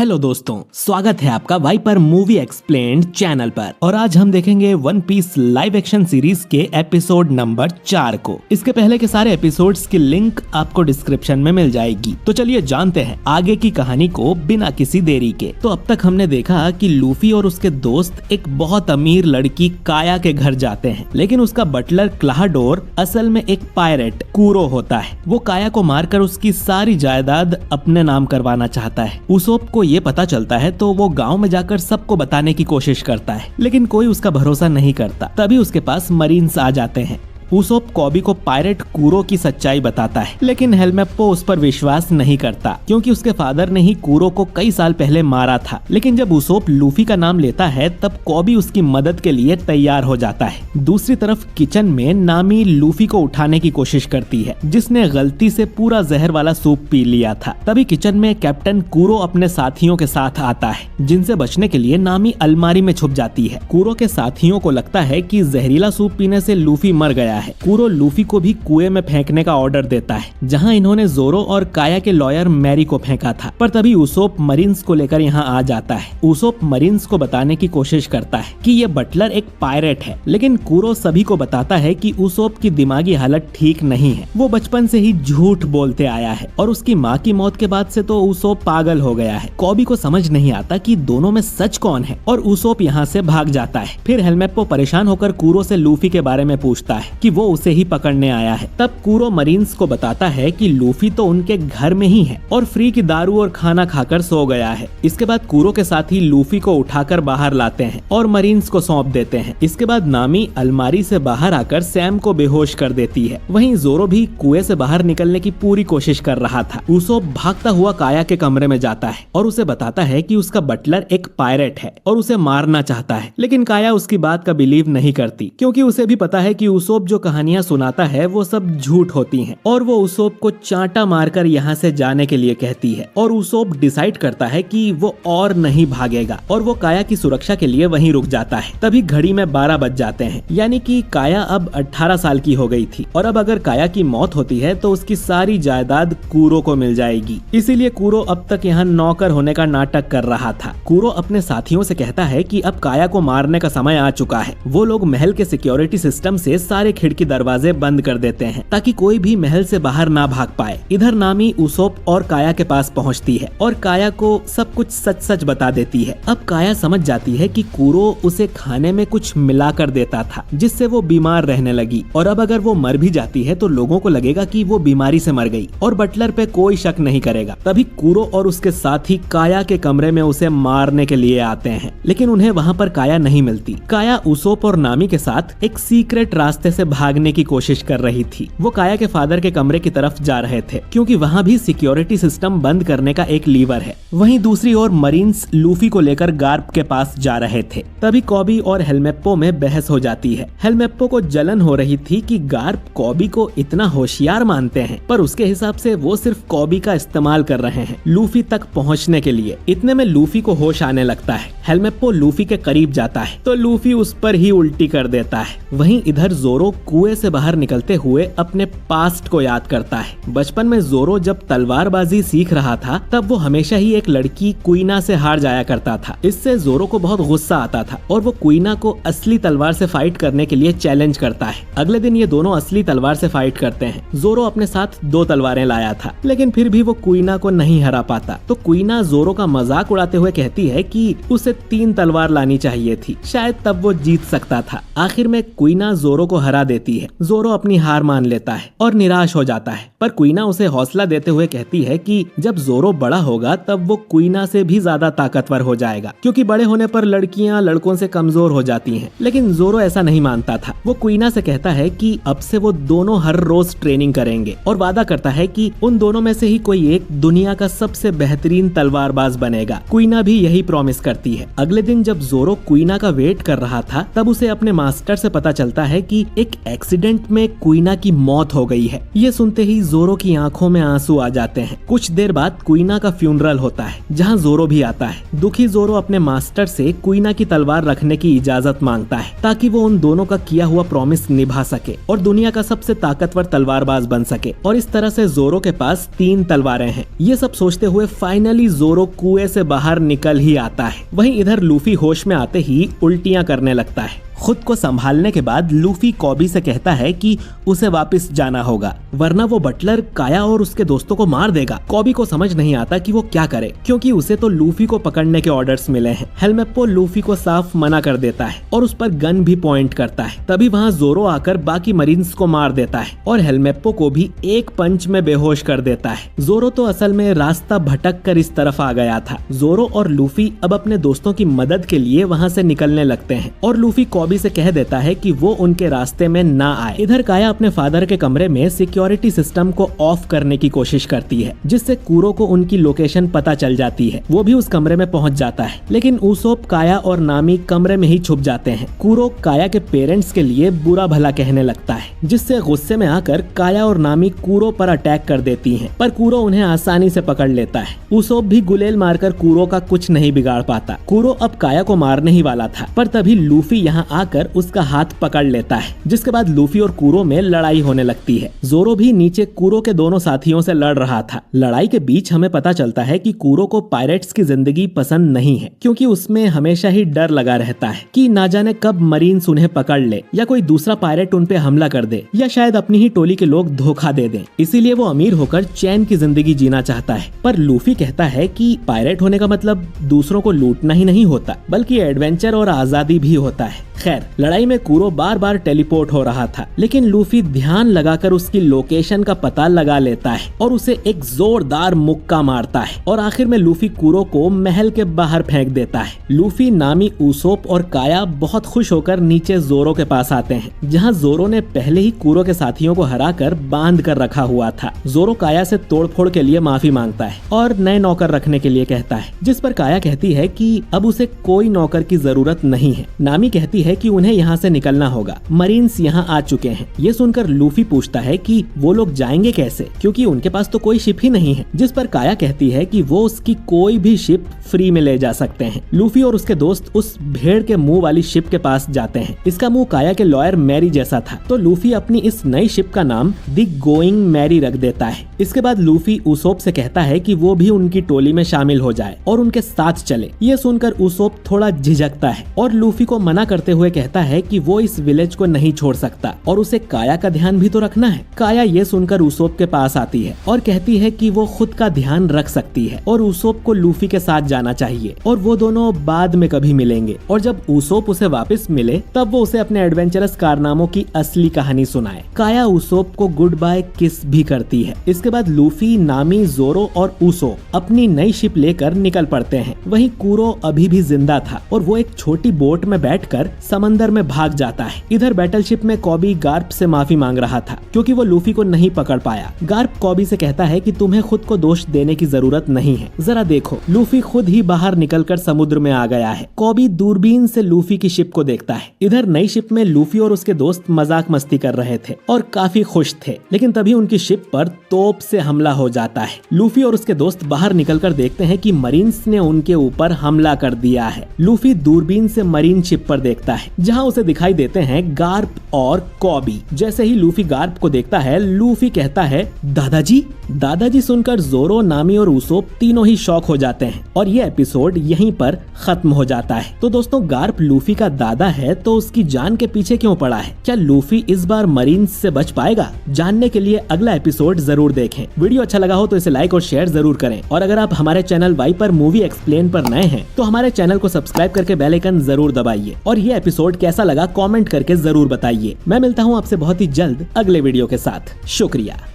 Hello दोस्तों, स्वागत है आपका वाइपर मूवी एक्सप्लेन्ड चैनल पर। और आज हम देखेंगे One Piece live action series के एपिसोड नंबर 4 को। इसके पहले के सारे एपिसोड्स की लिंक आपको डिस्क्रिप्शन में मिल जाएगी। तो चलिए जानते हैं आगे की कहानी को बिना किसी देरी के। तो अब तक हमने देखा कि लूफी और उसके दोस्त एक बहुत अमीर लड़की काया के घर जाते हैं, लेकिन उसका बटलर क्लाहाडोर असल में एक पायरेट कुरो होता है। वो काया को मारकर उसकी सारी जायदाद अपने नाम करवाना चाहता है। उसोप को ये पता चलता है तो वो गांव में जाकर सबको बताने की कोशिश करता है, लेकिन कोई उसका भरोसा नहीं करता। तभी उसके पास मरीन्स आ जाते हैं। उसोप कॉबी को पायरेट कुरो की सच्चाई बताता है, लेकिन हेलमेप्पो उस पर विश्वास नहीं करता क्योंकि उसके फादर ने ही कुरो को कई साल पहले मारा था। लेकिन जब उसोप लूफी का नाम लेता है तब कॉबी उसकी मदद के लिए तैयार हो जाता है। दूसरी तरफ किचन में नामी लूफी को उठाने की कोशिश करती है, जिसने गलती से पूरा जहर वाला सूप पी लिया था। तभी किचन में कैप्टन कुरो अपने साथियों के साथ आता है, जिनसे बचने के लिए नामी अलमारी में छुप जाती है। कुरो के साथियों को लगता है कि जहरीला सूप पीने से लूफी मर गया है। कुरो लूफी को भी कुएं में फेंकने का ऑर्डर देता है, जहां इन्होंने जोरो और काया के लॉयर मैरी को फेंका था। पर तभी उसोप मरीन्स को लेकर यहां आ जाता है। उसोप मरीन्स को बताने की कोशिश करता है कि ये बटलर एक पायरेट है, लेकिन कुरो सभी को बताता है कि उसोप की दिमागी हालत ठीक नहीं है। वो बचपन से ही झूठ बोलते आया है और उसकी माँ की मौत के बाद से तो उसोप पागल हो गया है। कॉबी को समझ नहीं आता कि दोनों में सच कौन है और उसोप यहाँ से भाग जाता है। फिर हेलमेप्पो परेशान होकर कुरो से लूफी के बारे में पूछता है कि वो उसे ही पकड़ने आया है। तब कुरो मरीन्स को बताता है कि लूफी तो उनके घर में ही है और फ्री की दारू और खाना खाकर सो गया है। इसके बाद कुरो के साथ ही लूफी को उठाकर बाहर लाते हैं और मरीन्स को सौंप देते हैं। इसके बाद नामी अलमारी से बाहर आकर सैम को बेहोश कर देती है। वहीं जोरो भी कुएं से बाहर निकलने की पूरी कोशिश कर रहा था। उसोप भागता हुआ काया के कमरे में जाता है और उसे बताता है कि उसका बटलर एक पायरेट है और उसे मारना चाहता है, लेकिन काया उसकी बात का बिलीव नहीं करती क्योंकि उसे भी पता है कि उसोप जो कहानियां सुनाता है वो सब झूठ होती हैं। और वो उसोप को चांटा मारकर यहाँ से जाने के लिए कहती है और उसोप डिसाइड करता है कि वो और नहीं भागेगा और वो काया की सुरक्षा के लिए वहीं रुक जाता है। तभी घड़ी में 12 बज जाते हैं, यानी कि काया अब 18 साल की हो गई थी और अब अगर काया की मौत होती है तो उसकी सारी जायदाद कुरो को मिल जाएगी। इसीलिए कुरो अब तक यहाँ नौकर होने का नाटक कर रहा था। कुरो अपने साथियों से कहता है कि अब काया को मारने का समय आ चुका है। वो लोग महल के सिक्योरिटी सिस्टम से सारे खिड़की दरवाजे बंद कर देते हैं ताकि कोई भी महल से बाहर ना भाग पाए। इधर नामी उसोप और काया के पास पहुंचती है और काया को सब कुछ सच सच बता देती है। अब काया समझ जाती है कि कुरो उसे खाने में कुछ मिलाकर देता था, जिससे वो बीमार रहने लगी और अब अगर वो मर भी जाती है तो लोगों को लगेगा कि वो बीमारी से मर गई और बटलर पे कोई शक नहीं करेगा। तभी कुरो और उसके साथी काया के कमरे में उसे मारने के लिए आते हैं, लेकिन उन्हें वहाँ पर काया नहीं मिलती। काया उसोप और नामी के साथ एक सीक्रेट रास्ते से भागने की कोशिश कर रही थी। वो काया के फादर के कमरे की तरफ जा रहे थे क्योंकि वहाँ भी सिक्योरिटी सिस्टम बंद करने का एक लीवर है। वहीं दूसरी ओर मरीन्स लूफी को लेकर गार्प के पास जा रहे थे। तभी कॉबी और हेलमेप्पो में बहस हो जाती है। हेलमेप्पो को जलन हो रही थी कि गार्प कॉबी को इतना होशियार मानते हैं, पर उसके हिसाब से वो सिर्फ कॉबी का इस्तेमाल कर रहे हैं लूफी तक पहुँचने के लिए। इतने में लूफी को होश आने लगता है। हेलमेप्पो लूफी के करीब जाता है तो लूफी उस पर ही उल्टी कर देता है। वहीं इधर जोरो कुएं से बाहर निकलते हुए अपने पास्ट को याद करता है। बचपन में जोरो जब तलवारबाजी सीख रहा था तब वो हमेशा ही एक लड़की क्वीना से हार जाया करता था। इससे जोरो को बहुत गुस्सा आता था और वो क्वीना को असली तलवार से फाइट करने के लिए चैलेंज करता है। अगले दिन ये दोनों असली तलवार से फाइट करते हैं। जोरो अपने साथ 2 तलवारें लाया था, लेकिन फिर भी वो क्वीना को नहीं हरा पाता। तो क्वीना जोरो का मजाक उड़ाते हुए कहती है कि उसे 3 तलवार लानी चाहिए थी, शायद तब वो जीत सकता था। आखिर में क्वीना जोरो को हरा देती है। जोरो अपनी हार मान लेता है और निराश हो जाता है, पर क्वीना उसे हौसला देते हुए कहती है कि जब जोरो बड़ा होगा तब वो क्वीना से भी ज्यादा ताकतवर हो जाएगा, क्योंकि बड़े होने पर लड़कियां लड़कों से कमजोर हो जाती हैं। लेकिन जोरो ऐसा नहीं मानता था। वो क्वीना से कहता है कि अब से वो दोनों हर रोज ट्रेनिंग करेंगे और वादा करता है कि उन दोनों में से ही कोई एक दुनिया का सबसे बेहतरीन तलवारबाज बनेगा। क्वीना भी यही प्रॉमिस करती है। है। अगले दिन जब जोरो क्वीना का वेट कर रहा था तब उसे अपने मास्टर से पता चलता है कि एक एक्सीडेंट में क्वीना की मौत हो गई है। ये सुनते ही जोरो की आंखों में आंसू आ जाते हैं। कुछ देर बाद क्वीना का फ्यूनरल होता है जहाँ जोरो भी आता है। दुखी जोरो अपने मास्टर से क्वीना की तलवार रखने की इजाजत मांगता है ताकि वो उन दोनों का किया हुआ प्रॉमिस निभा सके और दुनिया का सबसे ताकतवर तलवारबाज बन सके। और इस तरह से जोरो के पास 3 तलवारें हैं। ये सब सोचते हुए फाइनली जोरो कुएं से बाहर निकल ही आता है। वहीं इधर लूफी होश में आते ही उल्टियां करने लगता है। खुद को संभालने के बाद लूफी कॉबी से कहता है कि उसे वापस जाना होगा वरना वो बटलर काया और उसके दोस्तों को मार देगा। कॉबी को समझ नहीं आता कि वो क्या करे क्योंकि उसे तो लूफी को पकड़ने के ऑर्डर्स मिले हैं। हेलमेप्पो लूफी को साफ मना कर देता है और उस पर गन भी पॉइंट करता है। तभी वहाँ जोरो आकर बाकी मरीन्स को मार देता है और हेलमेप्पो को भी एक पंच में बेहोश कर देता है। जोरो तो असल में रास्ता भटक कर इस तरफ आ गया था। जोरो और लूफी अब अपने दोस्तों की मदद के लिए वहाँ से निकलने लगते हैं और लूफी कॉबी से कह देता है कि वो उनके रास्ते में ना आए। इधर काया अपने फादर के कमरे में सिक्योरिटी सिस्टम को ऑफ करने की कोशिश करती है जिससे कूरो को उनकी लोकेशन पता चल जाती है। वो भी उस कमरे में पहुंच जाता है लेकिन उसोप, काया और नामी कमरे में ही छुप जाते हैं। कूरो काया के पेरेंट्स के लिए बुरा भला कहने लगता है जिससे गुस्से में आकर काया और नामी कूरो पर अटैक कर देती हैं, पर कूरो उन्हें आसानी से पकड़ लेता है। उसोप भी गुलेल मारकर कूरो का कुछ नहीं बिगाड़ पाता। कूरो अब काया को मारने ही वाला था पर तभी लूफी यहाँ आकर उसका हाथ पकड़ लेता है जिसके बाद लूफी और कूरो में लड़ाई होने लगती है। जोरो भी नीचे कूरो के दोनों साथियों से लड़ रहा था। लड़ाई के बीच हमें पता चलता है कि कूरो को पायरेट्स की जिंदगी पसंद नहीं है क्योंकि उसमें हमेशा ही डर लगा रहता है कि ना जाने कब मरीन्स उन्हें पकड़ ले या कोई दूसरा पायरेट उन पे हमला कर दे या शायद अपनी ही टोली के लोग धोखा दे दें। इसीलिए वो अमीर होकर चैन की जिंदगी जीना चाहता है। पर लूफी कहता है कि पायरेट होने का मतलब दूसरों को लूटना ही नहीं होता बल्कि एडवेंचर और आजादी भी होता है। खैर, लड़ाई में कूरो बार बार टेलीपोर्ट हो रहा था लेकिन लूफी ध्यान लगाकर उसकी लोकेशन का पता लगा लेता है और उसे एक जोरदार मुक्का मारता है और आखिर में लूफी कूरो को महल के बाहर फेंक देता है। लूफी, नामी, उसोप और काया बहुत खुश होकर नीचे जोरो के पास आते हैं जहां जोरो ने पहले ही कूरो के साथियों को हराकर बांध कर रखा हुआ था। जोरो काया से तोड़फोड़ के लिए माफी मांगता है और नए नौकर रखने के लिए कहता है जिस पर काया कहती है कि अब उसे कोई नौकर की जरूरत नहीं है। नामी कहती है कि उन्हें यहाँ से निकलना होगा, मरीन्स यहाँ आ चुके हैं। ये सुनकर लूफी पूछता है कि वो लोग जाएंगे कैसे क्योंकि उनके पास तो कोई शिप ही नहीं है। जिस पर काया कहती है कि वो उसकी कोई भी शिप फ्री में ले जा सकते हैं। लूफी और उसके दोस्त उस भेड़ के मुंह वाली शिप के पास जाते हैं। इसका मुंह काया के लॉयर मैरी जैसा था तो लूफी अपनी इस नई शिप का नाम द गोइंग मैरी रख देता है। इसके बाद लूफी उसोप से कहता है कि वो भी उनकी टोली में शामिल हो जाए और उनके साथ चले। ये सुनकर उसोप थोड़ा झिझकता है और लूफी को मना करते हुए कहता है कि वो इस विलेज को नहीं छोड़ सकता और उसे काया का ध्यान भी तो रखना है। काया ये सुनकर उसोप के पास आती है और कहती है कि वो खुद का ध्यान रख सकती है और उसोप को लूफी के साथ जाना चाहिए और वो दोनों बाद में कभी मिलेंगे। और जब उसोप उसे वापस मिले तब वो उसे अपने एडवेंचरस कारनामों की असली कहानी सुनाए। काया उसोप को गुड बाय किस भी करती है। इसके बाद लूफी, नामी, जोरो और उसोप अपनी नई शिप लेकर निकल पड़ते हैं। वहीं कूरो अभी भी जिंदा था और वो एक छोटी बोट में बैठकर समंदर में भाग जाता है। इधर बैटलशिप में कॉबी गार्प से माफी मांग रहा था क्योंकि वो लूफी को नहीं पकड़ पाया। गार्प कॉबी से कहता है कि तुम्हें खुद को दोष देने की जरूरत नहीं है, जरा देखो लूफी खुद ही बाहर निकलकर समुद्र में आ गया है। कॉबी दूरबीन से लूफी की शिप को देखता है। इधर नई शिप में लूफी और उसके दोस्त मजाक मस्ती कर रहे थे और काफी खुश थे लेकिन तभी उनकी शिप पर तोप से हमला हो जाता है। लूफी और उसके दोस्त बाहर निकलकर देखते हैं कि मरीन्स ने उनके ऊपर हमला कर दिया है। लूफी दूरबीन से मरीन शिप पर देखता है जहां उसे दिखाई देते हैं गार्प और कॉबी। जैसे ही लूफी गार्प को देखता है लूफी कहता है दादाजी। दादाजी सुनकर जोरो, नामी और उसोप तीनों ही शॉक हो जाते हैं और ये एपिसोड यहीं पर खत्म हो जाता है। तो दोस्तों, गार्प लूफी का दादा है तो उसकी जान के पीछे क्यों पड़ा है? क्या लूफी इस बार मरीन्स से बच पाएगा? जानने के लिए अगला एपिसोड जरूर देखें। वीडियो अच्छा लगा हो तो इसे लाइक और शेयर जरूर करें और अगर आप हमारे चैनल वाइपर मूवी एक्सप्लेन पर नए हैं तो हमारे चैनल को सब्सक्राइब करके बेल आइकन जरूर दबाइए और ये एपिसोड कैसा लगा कमेंट करके जरूर बताइए। मैं मिलता हूँ आपसे बहुत ही जल्द अगले वीडियो के साथ। शुक्रिया।